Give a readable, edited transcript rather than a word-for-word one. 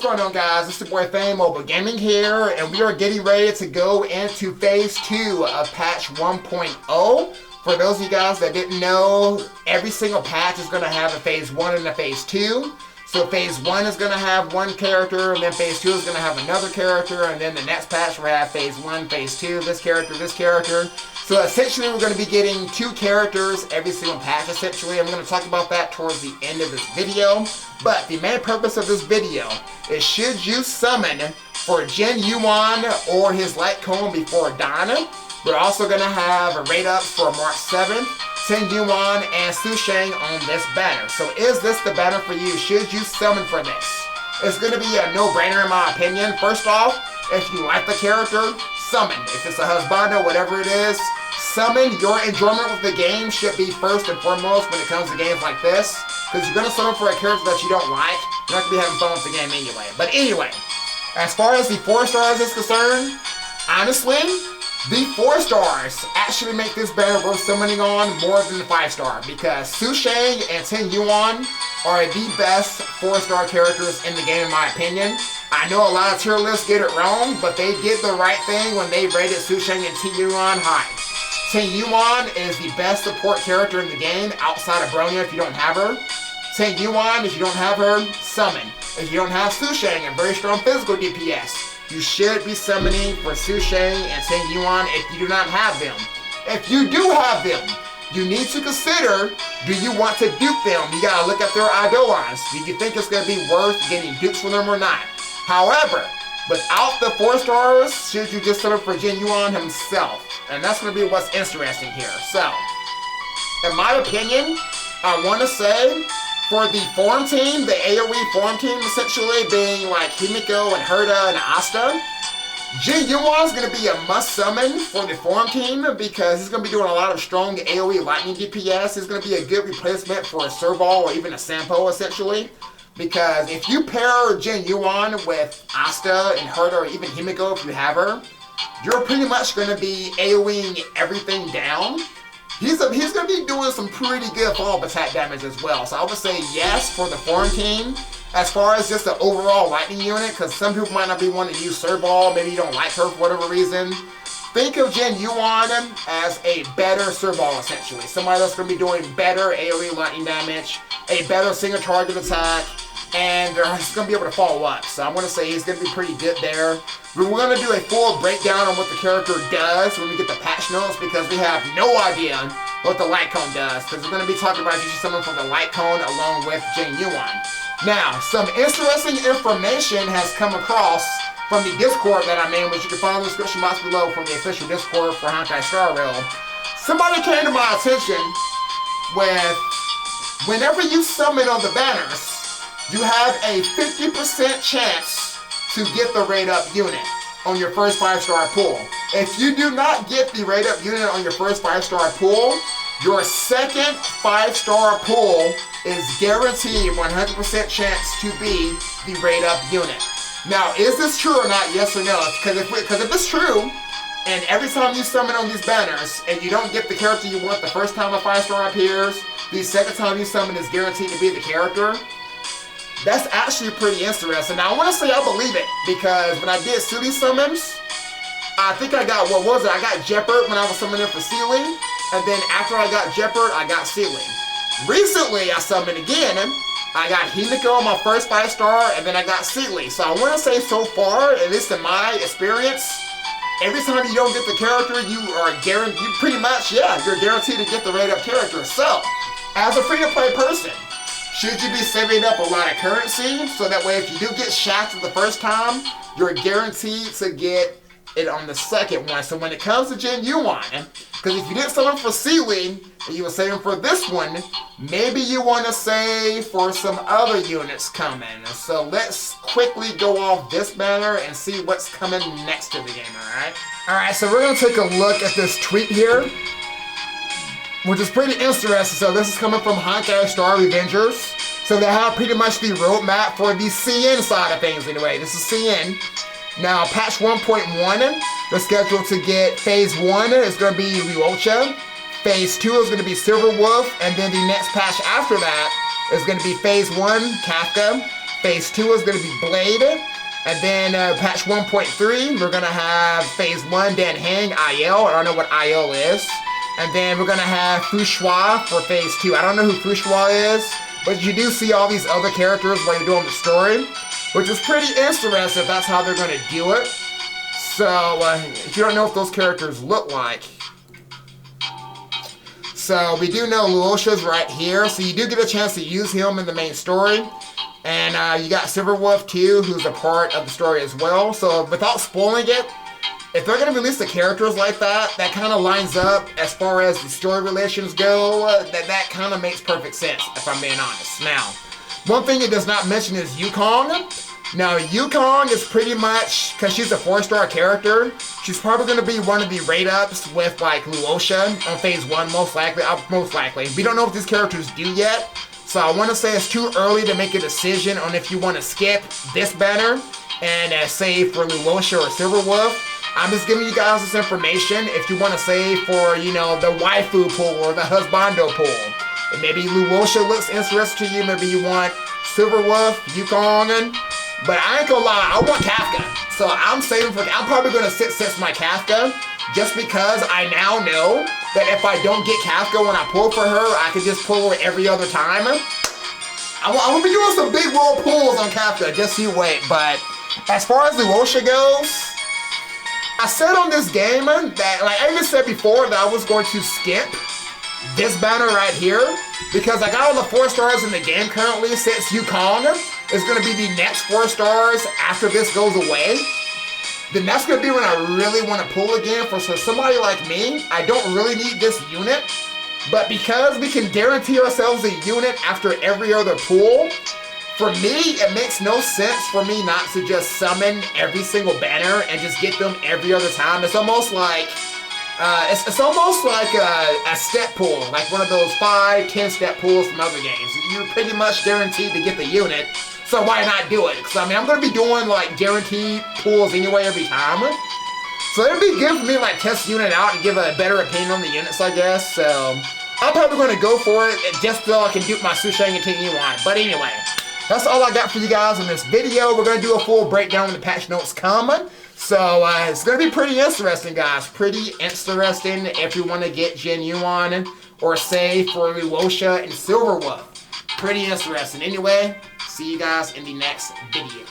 going on, guys? It's your boy Fang Mobile Gaming here, and we are getting ready to go into Phase 2 of Patch 1.0. For those of you guys that didn't know, every single patch is going to have a Phase 1 and a Phase 2. So Phase 1 is going to have one character, and then Phase 2 is going to have another character, and then the next patch will have Phase 1, Phase 2, this character, this character. So essentially we're going to be getting 2 characters every single patch essentially. I'm going to talk about that towards the end of this video. But the main purpose of this video is should you summon for Jing Yuans or his light cone before dawn. We're also going to have raid ups for March 7th. Jing Yuans and Su Shang on this banner. So is this the banner for you? Should you summon for this? It's going to be a no-brainer in my opinion. First off, if you like the character, summon. If it's a husband or whatever it is, summon. Your enjoyment with the game should be first and foremost when it comes to games like this. Because you're going to summon for a character that you don't like, you're not going to be having fun with the game anyway. But anyway, as far as the 4 stars is concerned, honestly, the 4 stars actually make this banner worth summoning on more than the 5 star, because Su Shang and Jing Yuans are the best 4-star characters in the game in my opinion. I know a lot of tier lists get it wrong, but they did the right thing when they rated Su Shang and Jing Yuans high. Jing Yuans is the best support character in the game outside of Bronya if you don't have her. Jing Yuans, if you don't have her, summon. If you don't have Su Shang and very strong physical DPS, you should be summoning for Su Shang and Jing Yuans if you do not have them. If you do have them, you need to consider, do you want to dupe them? You gotta look at their eidolons. Do you think it's gonna be worth getting dupes for them or not? However, without the 4 stars, should you just summon for Jing Yuans himself? And that's gonna be what's interesting here. So, in my opinion, I wanna say, for the form team, the AoE form team essentially being like Himiko and Herta and Asta, Jing Yuans is going to be a must summon for the form team because he's going to be doing a lot of strong AoE lightning DPS. He's going to be a good replacement for a Serval or even a Sampo essentially. Because if you pair Jing Yuans with Asta and Herta or even Himiko if you have her, you're pretty much going to be AoEing everything down. He's going to be doing some pretty good follow-up attack damage as well. So I would say yes for the form team. As far as just the overall lightning unit, because some people might not be wanting to use Serval, maybe you don't like her for whatever reason. Think of Jing Yuans as a better Serval essentially. Somebody that's going to be doing better AoE lightning damage, a better single target attack, and he's going to be able to follow up. So I'm going to say he's going to be pretty good there. We're going to do a full breakdown on what the character does when we get the patch notes because we have no idea what the light cone does. Because we're going to be talking about using someone from the light cone along with Jing Yuans. Now, some interesting information has come across from the Discord that I'm in, which you can find in the description box below from the official Discord for Honkai Star Rail. Somebody came to my attention with whenever you summon on the banners, you have a 50% chance to get the raid up unit on your first 5-star pool. If you do not get the raid up unit on your first 5-star pool, your second 5-star pool is guaranteed 100% chance to be the raid up unit. Now, is this true or not? Yes or no? Because if it's true, and every time you summon on these banners, and you don't get the character you want the first time a 5-star appears, the second time you summon is guaranteed to be the character, that's actually pretty interesting. Now, I want to say I believe it, because when I did Sealy summons, I think I got, what was it? I got Jeopard when I was summoning for Sealy, and then after I got Jeopard, I got Sealy. Recently, I summoned again, I got Himiko on my first 5-star, and then I got Sealy. So I want to say so far, at least in my experience, every time you don't get the character, you are guaranteed, pretty much, yeah, you're guaranteed to get the raid up character. So, as a free-to-play person, should you be saving up a lot of currency so that way if you do get shafted the first time, you're guaranteed to get it on the second one. So when it comes to Jing Yuans, because if you didn't summon for Sealy and you were saving for this one, maybe you want to save for some other units coming. So let's quickly go off this banner and see what's coming next to the game, alright? Alright, so we're going to take a look at this tweet here, which is pretty interesting. So this is coming from Honkai Star Revengers. So they have pretty much the roadmap for the CN side of things anyway. This is CN. Now, patch 1.1, they're scheduled to get Phase 1 is going to be Ryocha. Phase 2 is going to be Silver Wolf. And then the next patch after that is going to be Phase 1, Kafka. Phase 2 is going to be Blade. And then patch 1.3, we're going to have Phase 1, Dan Hang, IL. I don't know what IL is. And then we're going to have Fushua for Phase 2. I don't know who Fushua is, but you do see all these other characters while you're doing the story, which is pretty interesting if that's how they're going to do it. So, if you don't know what those characters look like. So, we do know Luosha's right here, so you do get a chance to use him in the main story. And you got Silverwolf too, who's a part of the story as well. So, without spoiling it, if they're going to release the characters like that, that kind of lines up as far as the story relations go. That kind of makes perfect sense, if I'm being honest. Now, one thing it does not mention is Yukong. Now, Yukong is pretty much, because she's a 4-star character, she's probably going to be one of the raid-ups with, like, Luosha on Phase 1, most likely. We don't know what these characters do yet, so I want to say it's too early to make a decision on if you want to skip this banner and save for Luosha or Silverwolf. I'm just giving you guys this information if you want to save for, you know, the waifu pool or the husbando pool. And maybe Luosha looks interesting to you, maybe you want Silverwolf, Yukong, but I ain't gonna lie, I want Kafka. So I'm saving for, I'm probably gonna sit my Kafka just because I now know that if I don't get Kafka when I pull for her, I can just pull her every other time. I'm gonna be doing some big roll pulls on Kafka, just you wait. But as far as Luosha goes, I said on this game that, like I even said before, that I was going to skip this banner right here because I got all the 4 stars in the game currently since Yukong is going to be the next 4 stars after this goes away. Then that's going to be when I really want to pull again for somebody like me. I don't really need this unit, but because we can guarantee ourselves a unit after every other pull, for me, it makes no sense for me not to just summon every single banner and just get them every other time. It's almost like it's almost like a step pool, like one of those 5-10 step pools from other games. You're pretty much guaranteed to get the unit, so why not do it? Because I mean, I'm going to be doing like guaranteed pools anyway every time. So it'd be good for me to like test the unit out and give a better opinion on the units, I guess. So I'm probably going to go for it just so I can dupe my Sushang and Jing Yuans. But anyway, that's all I got for you guys in this video. We're going to do a full breakdown when the patch notes come. So it's going to be pretty interesting, guys. Pretty interesting if you want to get Jing Yuan or say for Luosha and Silverwolf. Pretty interesting. Anyway, see you guys in the next video.